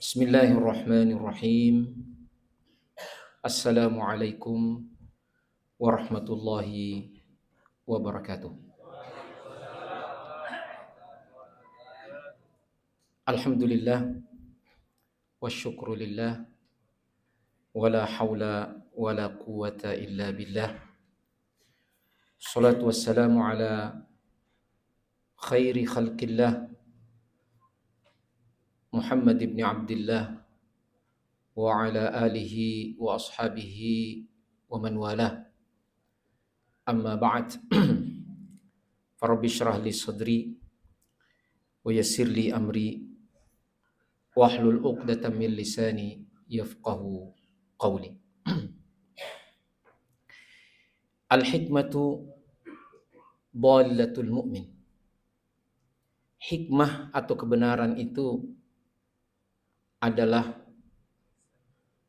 Bismillahirrahmanirrahim. Assalamualaikum warahmatullahi wabarakatuh. Alhamdulillah wasyukrulillah wala haula wala quwata illa billah. Salatu wassalamu ala khairi khalqillah Muhammad ibn Abdullah wa ala alihi wa ashabihi wa man walah. Amma ba'd. Farabbi syrah li sadri wa yassir li amri wahlul 'uqdatam min lisani yafqahu qawli. Al-hikmatu dhallatul mu'min. Hikmah atau kebenaran itu adalah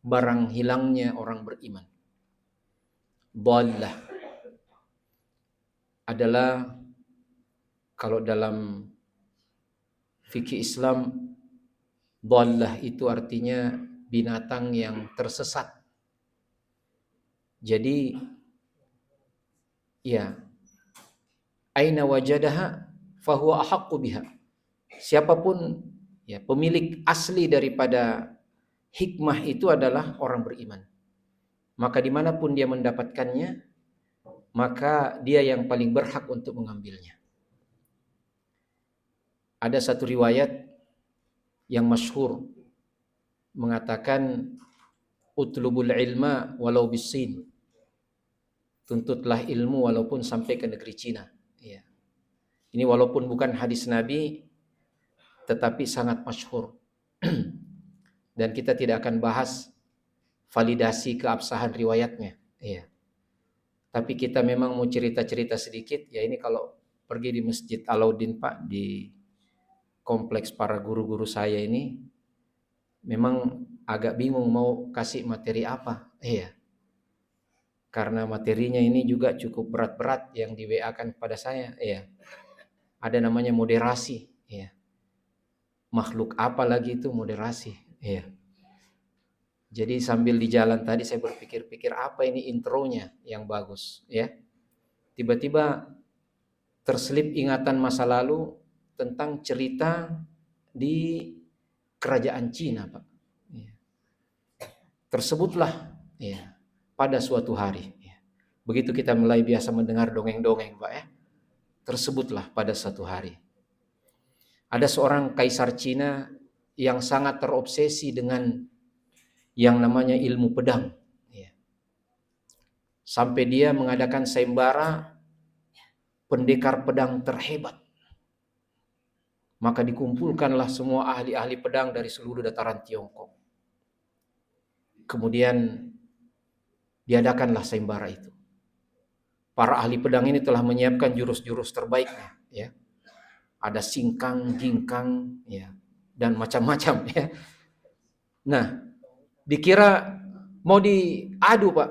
barang hilangnya orang beriman. Dhallah adalah, kalau dalam fikih Islam, dhallah itu artinya binatang yang tersesat. Jadi ya, aina wajadaha fahuwa ahaqqu biha. Siapapun ya pemilik asli daripada hikmah itu adalah orang beriman. Maka dimanapun dia mendapatkannya, maka dia yang paling berhak untuk mengambilnya. Ada satu riwayat yang masyhur mengatakan, utlubul ilma walau bisin. Tuntutlah ilmu walaupun sampai ke negeri Cina. Ya. Ini walaupun bukan hadis Nabi, tetapi sangat masyhur. Dan kita tidak akan bahas validasi keabsahan riwayatnya. Ya. Tapi kita memang mau cerita-cerita sedikit. Ya, ini kalau pergi di Masjid Alauddin Pak, di kompleks para guru-guru saya ini, memang agak bingung mau kasih materi apa. Iya. Karena materinya ini juga cukup berat-berat yang di WA-kan kepada saya. Iya. Ada namanya moderasi. Iya. Makhluk apa lagi itu moderasi. Iya. Jadi sambil di jalan tadi saya berpikir-pikir apa ini intronya yang bagus. Ya. Tiba-tiba terselip ingatan masa lalu tentang cerita di kerajaan Cina, Pak. Ya. Tersebutlah ya, pada suatu hari. Ya. Begitu kita mulai biasa mendengar dongeng-dongeng, Pak, ya. Tersebutlah pada suatu hari. Ada seorang kaisar Cina yang sangat terobsesi dengan yang namanya ilmu pedang. Ya. Sampai dia mengadakan sayembara pendekar pedang terhebat. Maka dikumpulkanlah semua ahli-ahli pedang dari seluruh dataran Tiongkok. Kemudian diadakanlah sayembara itu. Para ahli pedang ini telah menyiapkan jurus-jurus terbaiknya, ya. Ada singkang, ginkang, ya, dan macam-macam, ya. Nah, dikira mau diadu, Pak.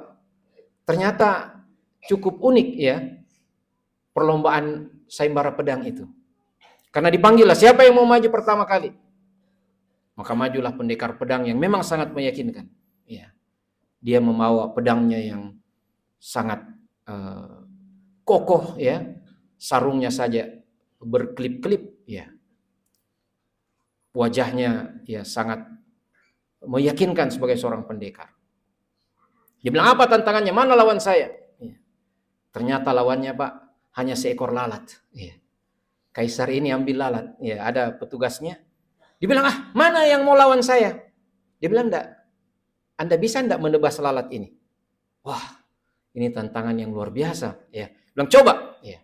Ternyata cukup unik, ya, perlombaan sayembara pedang itu. Karena dipanggillah siapa yang mau maju pertama kali. Maka majulah pendekar pedang yang memang sangat meyakinkan. Ya. Dia membawa pedangnya yang sangat kokoh, ya. Sarungnya saja berkelip-kelip, ya. Wajahnya ya sangat meyakinkan sebagai seorang pendekar. Dia bilang, apa tantangannya? Mana lawan saya? Ya. Ternyata lawannya, Pak, hanya seekor lalat. Ya. Kaisar ini ambil lalat, ya, ada petugasnya. Dia bilang, mana yang mau lawan saya? Dia bilang, enggak. Anda bisa enggak menebas lalat ini? Wah, ini tantangan yang luar biasa, ya. Bilang, coba, ya.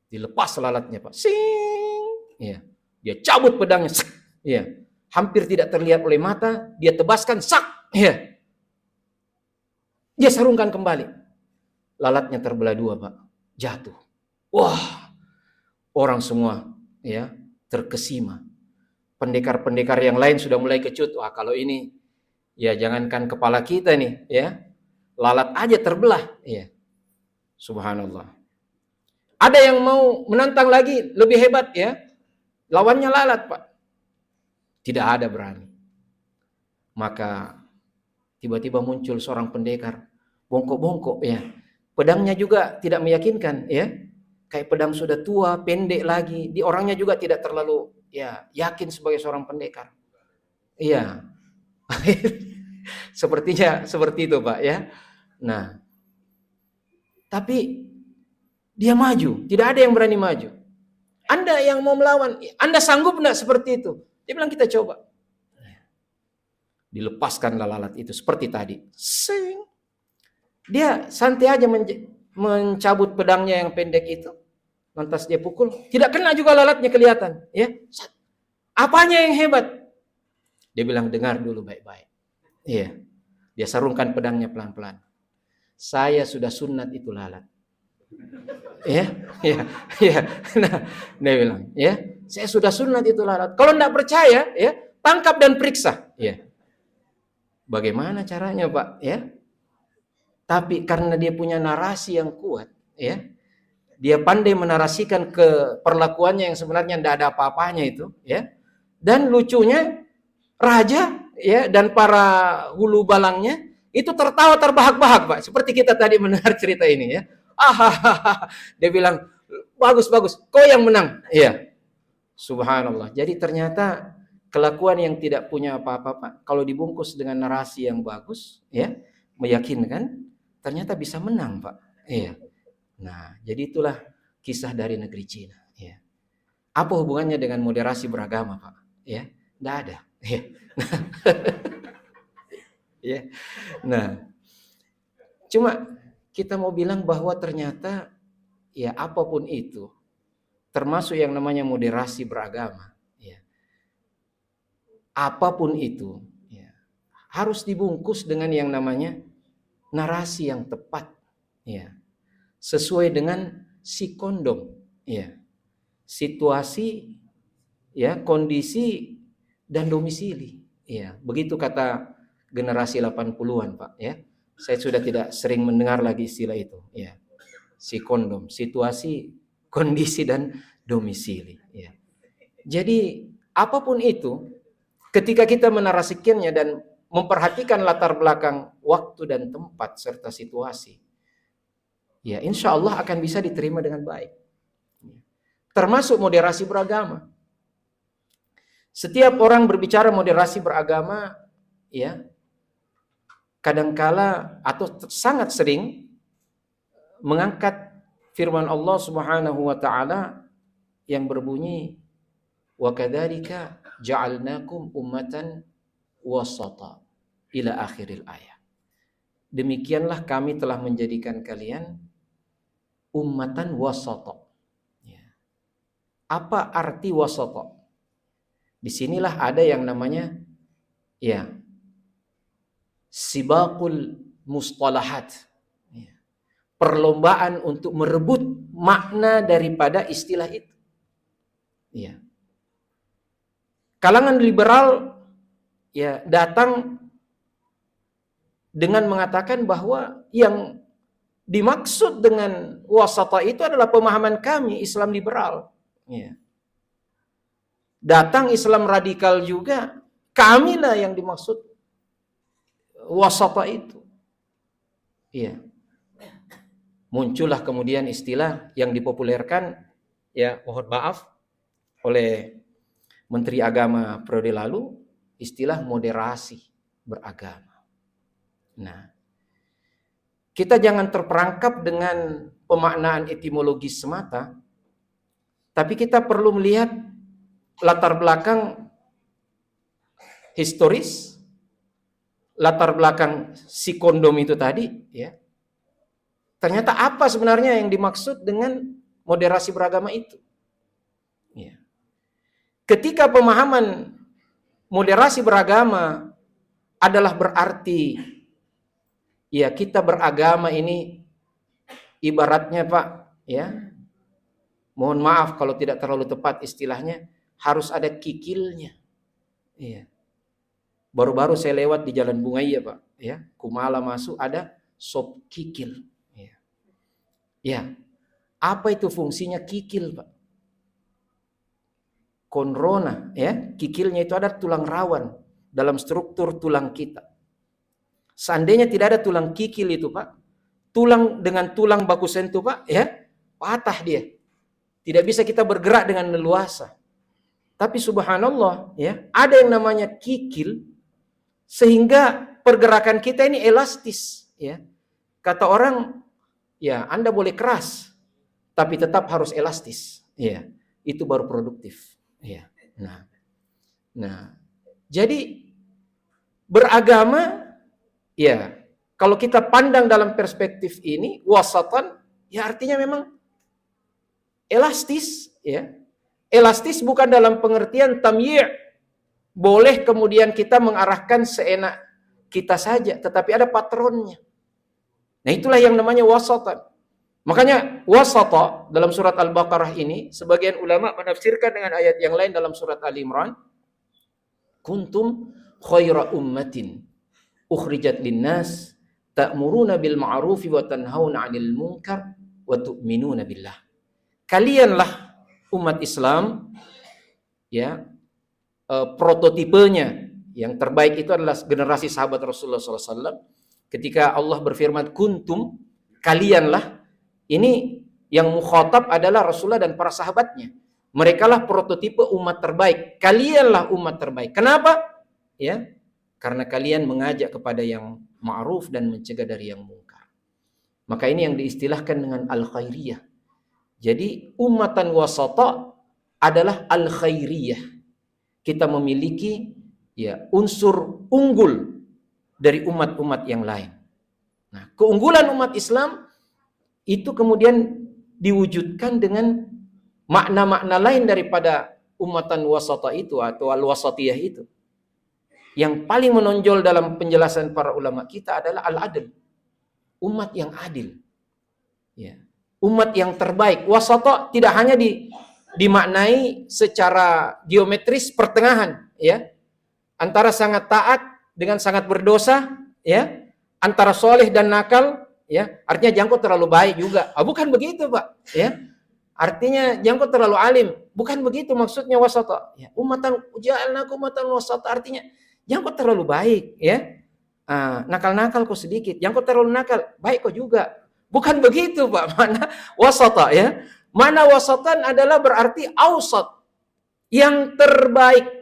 Dilepas lalatnya, Pak. Sing, ya. Dia cabut pedangnya, sak, ya. Hampir tidak terlihat oleh mata, dia tebaskan, sak, ya. Dia sarungkan kembali. Lalatnya terbelah dua, Pak. Jatuh. Wah, orang semua ya terkesima. Pendekar-pendekar yang lain sudah mulai kecut. Wah, kalau ini ya jangankan kepala kita nih, ya. Lalat aja terbelah, ya. Subhanallah. Ada yang mau menantang lagi lebih hebat, ya. Lawannya lalat, Pak. Tidak ada berani. Maka tiba-tiba muncul seorang pendekar, bongkok-bongkok ya. Pedangnya juga tidak meyakinkan ya. Kayak pedang sudah tua, pendek lagi. Di orangnya juga tidak terlalu ya yakin sebagai seorang pendekar. Iya. Sepertinya seperti itu, Pak ya. Nah, tapi dia maju, tidak ada yang berani maju. Anda yang mau melawan, Anda sanggup enggak seperti itu? Dia bilang kita coba. Dilepaskanlah lalat itu seperti tadi. Sing. Dia santai aja mencabut pedangnya yang pendek itu. Lantas dia pukul, tidak kena juga lalatnya kelihatan, ya. Apanya yang hebat? Dia bilang dengar dulu baik-baik. Iya. Dia sarungkan pedangnya pelan-pelan. Saya sudah sunat itu lalat. Ya, ya, ya. Nah, dia bilang, ya, saya sudah sunat itu lalat. Kalau tidak percaya, ya, tangkap dan periksa. Ya. Bagaimana caranya, Pak? Ya. Tapi karena dia punya narasi yang kuat, ya, dia pandai menarasikan ke perlakuannya yang sebenarnya tidak ada apa-apanya itu, ya. Dan lucunya raja, ya, dan para hulu balangnya itu tertawa terbahak-bahak, Pak. Seperti kita tadi mendengar cerita ini, ya. Dia bilang, bagus, kau yang menang. Iya. Subhanallah. Jadi ternyata kelakuan yang tidak punya apa-apa, Pak, kalau dibungkus dengan narasi yang bagus, ya, meyakinkan, ternyata bisa menang, Pak. Iya. Nah, jadi itulah kisah dari negeri Cina. Ya. Apa hubungannya dengan moderasi beragama, Pak? Ya, tidak ada. Ya. Ya. Nah, cuma kita mau bilang bahwa ternyata ya apapun itu, termasuk yang namanya moderasi beragama, ya, apapun itu, ya, harus dibungkus dengan yang namanya narasi yang tepat, ya, sesuai dengan si kondom, ya, situasi, ya, kondisi dan domisili, ya, begitu kata generasi 80-an, Pak, ya. Saya sudah tidak sering mendengar lagi istilah itu, ya. Si kondom, situasi, kondisi dan domisili, ya. Jadi apapun itu, ketika kita menarasikannya dan memperhatikan latar belakang waktu dan tempat serta situasi, ya insya Allah akan bisa diterima dengan baik. Termasuk moderasi beragama. Setiap orang berbicara moderasi beragama, ya, kadangkala atau sangat sering mengangkat firman Allah Subhanahu wa taala yang berbunyi wa kadzalika ja'alnakum ummatan wasata ila akhiril ayat. Demikianlah kami telah menjadikan kalian ummatan wasata. Ya. Apa arti wasata? Disinilah ada yang namanya ya sibaqul mustalahat. Ya. Perlombaan untuk merebut makna daripada istilah itu. Ya. Kalangan liberal ya datang dengan mengatakan bahwa yang dimaksud dengan wasata itu adalah pemahaman kami Islam liberal. Ya. Datang Islam radikal juga, kamilah yang dimaksud wasata itu. Iya. Muncullah kemudian istilah yang dipopulerkan, ya mohon maaf, oleh Menteri Agama periode lalu, istilah moderasi beragama. Nah, kita jangan terperangkap dengan pemaknaan etimologis semata, tapi kita perlu melihat latar belakang historis, latar belakang si kondom itu tadi, ya. Ternyata apa sebenarnya yang dimaksud dengan moderasi beragama itu? Ya. Ketika pemahaman moderasi beragama adalah berarti ya kita beragama ini ibaratnya, Pak, ya. Mohon maaf kalau tidak terlalu tepat istilahnya, harus ada kikilnya. Iya. Baru-baru saya lewat di Jalan Bungaya, Pak, ya. Kumala masuk ada sop kikil. Ya. Ya. Apa itu fungsinya kikil, Pak? Konrona, ya. Kikilnya itu ada tulang rawan. dalam struktur tulang kita. Seandainya tidak ada tulang kikil itu, Pak, tulang dengan tulang baku sentuh, Pak, ya, patah dia. Tidak bisa kita bergerak dengan leluasa. Tapi subhanallah, ya, ada yang namanya kikil sehingga pergerakan kita ini elastis, ya. Kata orang, ya, Anda boleh keras, tapi tetap harus elastis, ya. Itu baru produktif, ya. Nah, jadi beragama, ya, kalau kita pandang dalam perspektif ini, wasatan, ya artinya memang elastis, ya. Elastis bukan dalam pengertian tamyi', boleh kemudian kita mengarahkan seenak kita saja, tetapi ada patronnya. Nah, itulah yang namanya wasatan. Makanya wasata dalam surat Al-Baqarah ini, sebagian ulama menafsirkan dengan ayat yang lain dalam surat Ali Imran, kuntum khaira ummatin ukhrijat linnas ta'muruna bil ma'rufi wa tanhauna 'anil munkar wa tu'minuna billah. Kalianlah umat Islam, ya, prototipenya yang terbaik itu adalah generasi sahabat Rasulullah SAW. Ketika Allah berfirman kuntum, kalianlah, ini yang mukhatab adalah Rasulullah dan para sahabatnya. Merekalah prototipe umat terbaik. Kalianlah umat terbaik. Kenapa? Ya, karena kalian mengajak kepada yang ma'ruf dan mencegah dari yang mungkar. Maka ini yang diistilahkan dengan al-khairiyah. Jadi umatan wasata adalah al-khairiyah. Kita memiliki, ya, unsur unggul dari umat-umat yang lain. Nah, keunggulan umat Islam itu kemudian diwujudkan dengan makna-makna lain daripada umatan wasata itu atau al-wasatiyah itu. Yang paling menonjol dalam penjelasan para ulama kita adalah al-adl. Umat yang adil. Ya. Umat yang terbaik. Wasata tidak hanya dimaknai secara geometris pertengahan, ya. Antara sangat taat dengan sangat berdosa, ya. Antara soleh dan nakal, ya. Artinya jangkau terlalu baik juga. Bukan begitu, Pak, ya. Artinya jangkau terlalu alim. Bukan begitu maksudnya wasata. Ya. Ja'alnakum ummatan wasata artinya jangkau terlalu baik, ya. Nakal-nakal kok sedikit. Jangkau terlalu nakal, baik kok juga. Bukan begitu, Pak. Mana wasata, ya. Mana wasatan adalah berarti ausat, yang terbaik.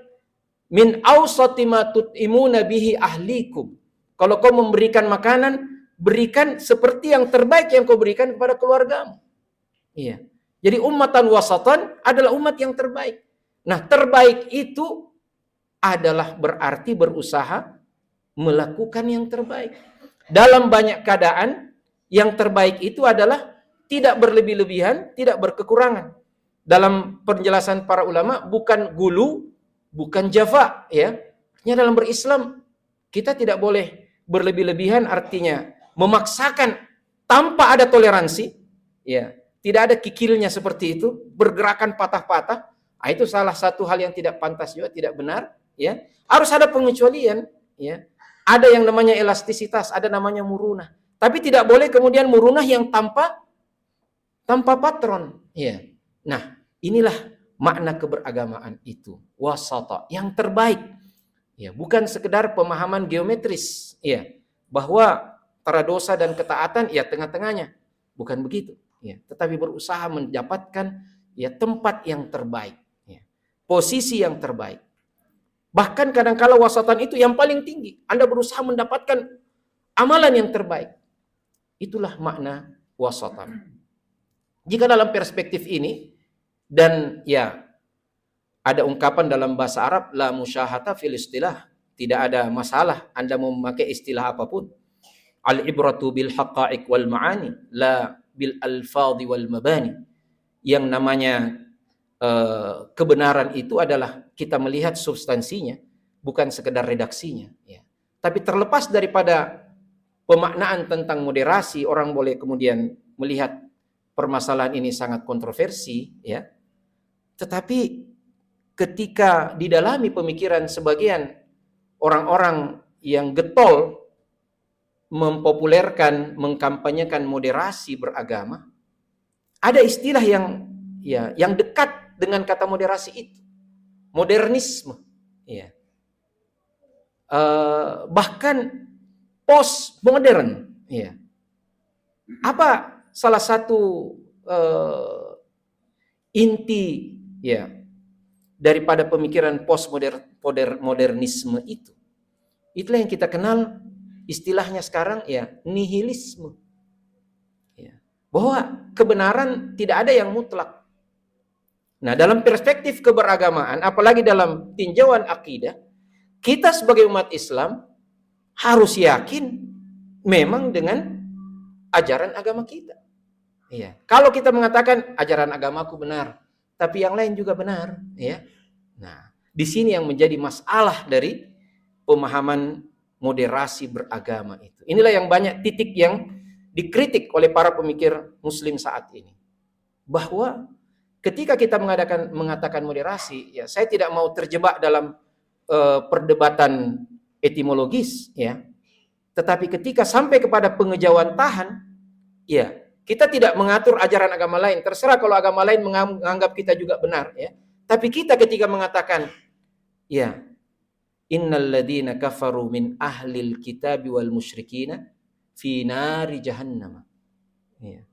Min ausati ma tut'imuna bihi ahlikum. Kalau kau memberikan makanan, berikan seperti yang terbaik yang kau berikan kepada keluargamu. Iya. Jadi umatan wasatan adalah umat yang terbaik. Nah, terbaik itu adalah berarti berusaha melakukan yang terbaik. Dalam banyak keadaan, yang terbaik itu adalah tidak berlebih-lebihan, tidak berkekurangan. Dalam penjelasan para ulama, bukan gulu, bukan jafa, ya. Artinya dalam berislam, kita tidak boleh berlebih-lebihan, artinya memaksakan tanpa ada toleransi, ya. Tidak ada kikilnya seperti itu, bergerakan patah-patah. Itu salah satu hal yang tidak pantas juga, tidak benar, ya. Harus ada pengecualian, ya. Ada yang namanya elastisitas, ada namanya murunah. Tapi tidak boleh kemudian murunah yang tanpa patron. Ya. Nah, inilah makna keberagamaan itu. Wasata, yang terbaik. Ya, bukan sekedar pemahaman geometris, ya, bahwa antara dosa dan ketaatan ya tengah-tengahnya. Bukan begitu, ya, tetapi berusaha mendapatkan, ya, tempat yang terbaik, ya, posisi yang terbaik. Bahkan kadang-kala wasatan itu yang paling tinggi. Anda berusaha mendapatkan amalan yang terbaik. Itulah makna wasatan. Jika dalam perspektif ini, dan ya ada ungkapan dalam bahasa Arab, la musyahata fil istilah, tidak ada masalah Anda mau memakai istilah apapun. Al-ibratu bil haqa'iq wal ma'ani, la bil alfadhi wal mabani. Yang namanya kebenaran itu adalah kita melihat substansinya, bukan sekedar redaksinya, ya. Tapi terlepas daripada pemaknaan tentang moderasi, orang boleh kemudian melihat permasalahan ini sangat kontroversi, ya. Tetapi ketika didalami pemikiran sebagian orang-orang yang getol mempopulerkan, mengkampanyekan moderasi beragama, ada istilah yang dekat dengan kata moderasi itu, modernisme, ya. bahkan postmodern. Ya. Apa salah satu inti ya daripada pemikiran postmodernisme itu? Itulah yang kita kenal istilahnya sekarang ya nihilisme. Ya. Bahwa kebenaran tidak ada yang mutlak. Nah, dalam perspektif keberagamaan, apalagi dalam tinjauan akidah, kita sebagai umat Islam harus yakin memang dengan ajaran agama kita. Iya. Kalau kita mengatakan ajaran agamaku benar, tapi yang lain juga benar, ya. Nah, di sini yang menjadi masalah dari pemahaman moderasi beragama itu. Inilah yang banyak titik yang dikritik oleh para pemikir muslim saat ini. Bahwa ketika kita mengatakan moderasi, ya saya tidak mau terjebak dalam perdebatan etimologis, ya. Tetapi ketika sampai kepada pengejawantahan, ya kita tidak mengatur ajaran agama lain. Terserah kalau agama lain menganggap kita juga benar, ya. Tapi kita ketika mengatakan, ya, innal ladzina kafaru min ahlil kitabi wal musyrikina fi nari jahannam. Ya.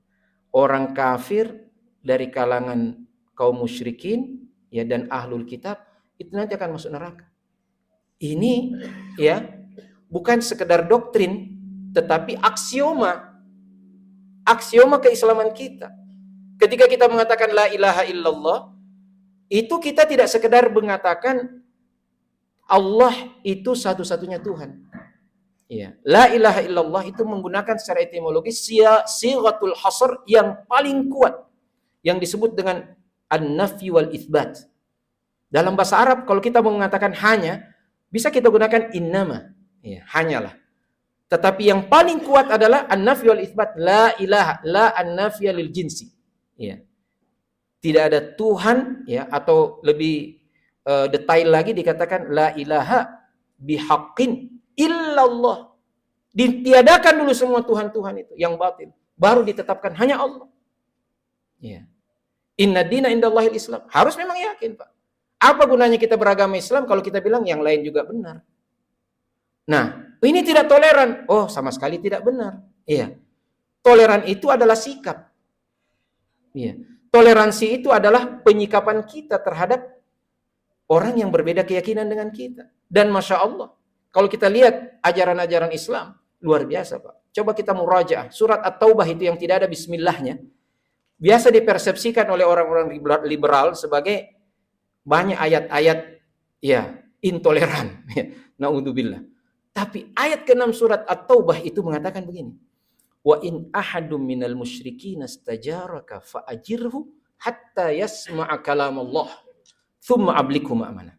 Orang kafir dari kalangan kaum musyrikin ya dan ahlul kitab itu nanti akan masuk neraka. Ini ya bukan sekedar doktrin tetapi aksioma keislaman kita. Ketika kita mengatakan la ilaha illallah, itu kita tidak sekedar mengatakan Allah itu satu-satunya Tuhan. Ya, la ilaha illallah itu menggunakan secara etimologis sighatul hasr yang paling kuat yang disebut dengan an-nafy wal itsbat. Dalam bahasa Arab kalau kita mau mengatakan hanya, bisa kita gunakan innama, ya, hanyalah. Tetapi yang paling kuat adalah an-nafy wal itsbat, la ilaha, la an-nafy lil jinsi. Ya. Tidak ada Tuhan, ya, atau lebih detail lagi dikatakan la ilaha bihaqqin illallah. Ditiadakan dulu semua Tuhan-Tuhan itu yang batil, baru ditetapkan hanya Allah. Ya. Inna dina indallahil Islam. Harus memang yakin, Pak. Apa gunanya kita beragama Islam kalau kita bilang yang lain juga benar? Nah, ini tidak toleran. Oh, sama sekali tidak benar. Iya. Toleran itu adalah sikap. Iya. Toleransi itu adalah penyikapan kita terhadap orang yang berbeda keyakinan dengan kita. Dan Masya Allah, kalau kita lihat ajaran-ajaran Islam, luar biasa, Pak. Coba kita murajaah. Surat At-Taubah itu yang tidak ada bismillahnya, biasa dipersepsikan oleh orang-orang liberal sebagai banyak ayat-ayat ya intoleran. Naudzubillah. Tapi ayat ke-6 surat At-Taubah itu mengatakan begini. Wa in ahadum minal musyrikin istajaraka fa'ajirhu hatta yasma'a kalam Allah thumma ablighu ma'amana.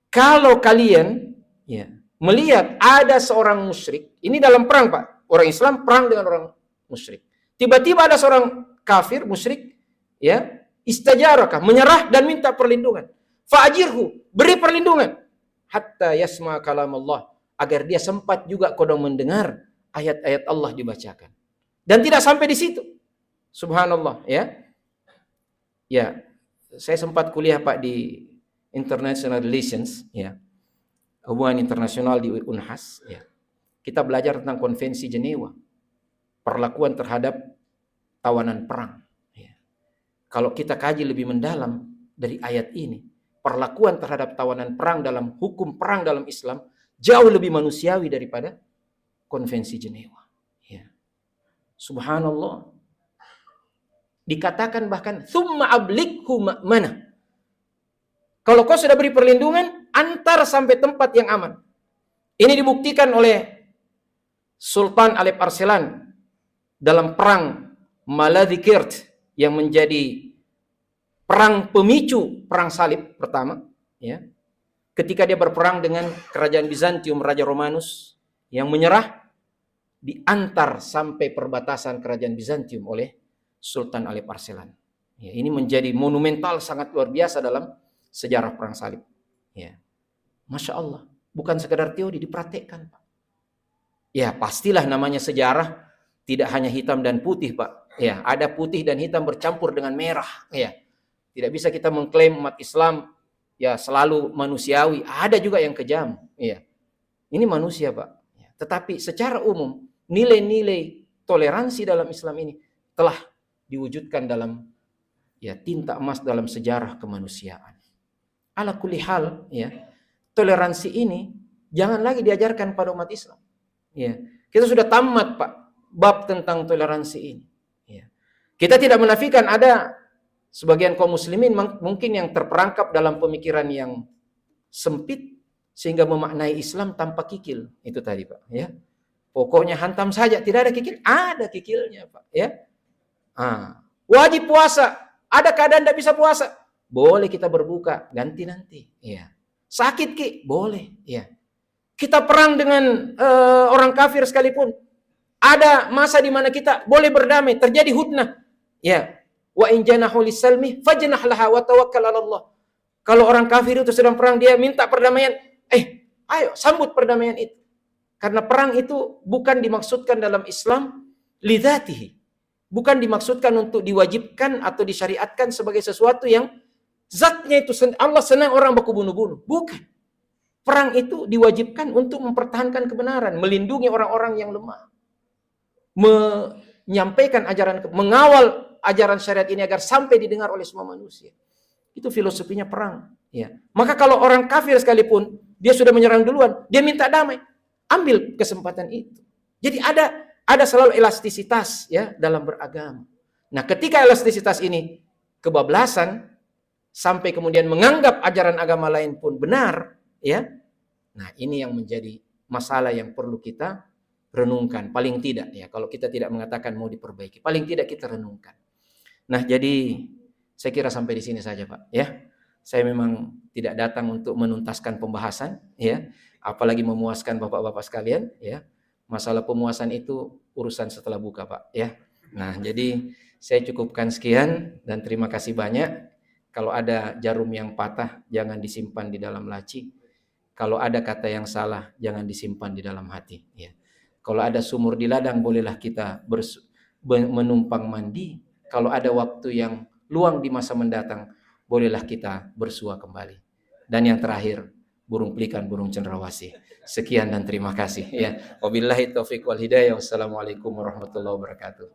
Kalau kalian ya melihat ada seorang musyrik, ini dalam perang, Pak. Orang Islam perang dengan orang musyrik. Tiba-tiba ada seorang kafir musyrik ya, istajaraka, menyerah dan minta perlindungan. Fa'ajirhu, beri perlindungan hatta yasma kalam Allah, agar dia sempat juga kodong mendengar ayat-ayat Allah dibacakan. Dan tidak sampai di situ. Subhanallah, ya. Ya, saya sempat kuliah, Pak, di International Relations, ya. Hubungan internasional di Unhas, ya. Kita belajar tentang Konvensi Jenewa, perlakuan terhadap tawanan perang. Ya. Kalau kita kaji lebih mendalam dari ayat ini, perlakuan terhadap tawanan perang dalam hukum perang dalam Islam jauh lebih manusiawi daripada Konvensi Jenewa. Ya. Subhanallah. Dikatakan bahkan thumma ablighu ma'mana. Kalau kau sudah beri perlindungan, antar sampai tempat yang aman. Ini dibuktikan oleh Sultan Alep Arselan dalam perang Malazgirt yang menjadi perang pemicu perang salib pertama, ya. Ketika dia berperang dengan kerajaan Bizantium, Raja Romanus yang menyerah, diantar sampai perbatasan kerajaan Bizantium oleh Sultan Alep Arselan. Ya, ini menjadi monumental sangat luar biasa dalam sejarah perang salib. Ya. Masya Allah, bukan sekedar teori, dipraktekkan, Pak. Ya, pastilah namanya sejarah tidak hanya hitam dan putih, Pak. Ya, ada putih dan hitam bercampur dengan merah. Ya, tidak bisa kita mengklaim umat Islam ya selalu manusiawi. Ada juga yang kejam. Ya, Ini manusia, Pak. Tetapi secara umum, nilai-nilai toleransi dalam Islam ini telah diwujudkan dalam tinta emas dalam sejarah kemanusiaan. Ala kulli hal, toleransi ini jangan lagi diajarkan pada umat Islam. Kita sudah tamat, Pak, bab tentang toleransi ini. Kita tidak menafikan ada sebagian kaum muslimin mungkin yang terperangkap dalam pemikiran yang sempit sehingga memaknai Islam tanpa kikil. Itu tadi, Pak, Pokoknya hantam saja, tidak ada kikil. Ada kikilnya, Pak, Wajib puasa, ada keadaan tidak bisa puasa. Boleh kita berbuka, ganti nanti. Sakit, Ki, boleh. Kita perang dengan orang kafir sekalipun. Ada masa di mana kita boleh berdamai, terjadi hudnah. Wa in janahu lis-salmi fajnah laha wa tawakkal 'ala Allah. Kalau orang kafir itu sedang perang, dia minta perdamaian, ayo sambut perdamaian itu. Karena perang itu bukan dimaksudkan dalam Islam lidzatihi. Bukan dimaksudkan untuk diwajibkan atau disyariatkan sebagai sesuatu yang zatnya itu Allah senang orang baku bunuh-bunuh. Bukan. Perang itu diwajibkan untuk mempertahankan kebenaran, melindungi orang-orang yang lemah. Menyampaikan ajaran, mengawal ajaran syariat ini agar sampai didengar oleh semua manusia. Itu filosofinya perang. Maka kalau orang kafir sekalipun, dia sudah menyerang duluan, dia minta damai, ambil kesempatan itu. Jadi ada selalu elastisitas dalam beragama. Nah, ketika elastisitas ini kebablasan sampai kemudian menganggap ajaran agama lain pun benar, nah ini yang menjadi masalah yang perlu kita renungkan. Paling tidak kalau kita tidak mengatakan mau diperbaiki, paling tidak kita renungkan. Nah, jadi saya kira sampai di sini saja, Pak, Saya memang tidak datang untuk menuntaskan pembahasan, apalagi memuaskan Bapak-bapak sekalian, Masalah pemuasan itu urusan setelah buka, Pak, Nah, jadi saya cukupkan sekian dan terima kasih banyak. Kalau ada jarum yang patah, jangan disimpan di dalam laci. Kalau ada kata yang salah, jangan disimpan di dalam hati. Kalau ada sumur di ladang, bolehlah kita menumpang mandi. Kalau ada waktu yang luang di masa mendatang, bolehlah kita bersua kembali. Dan yang terakhir, burung pelikan, burung cendrawasih. Sekian dan terima kasih. Wabillahi taufiq wal hidayah. Wassalamualaikum warahmatullahi wabarakatuh.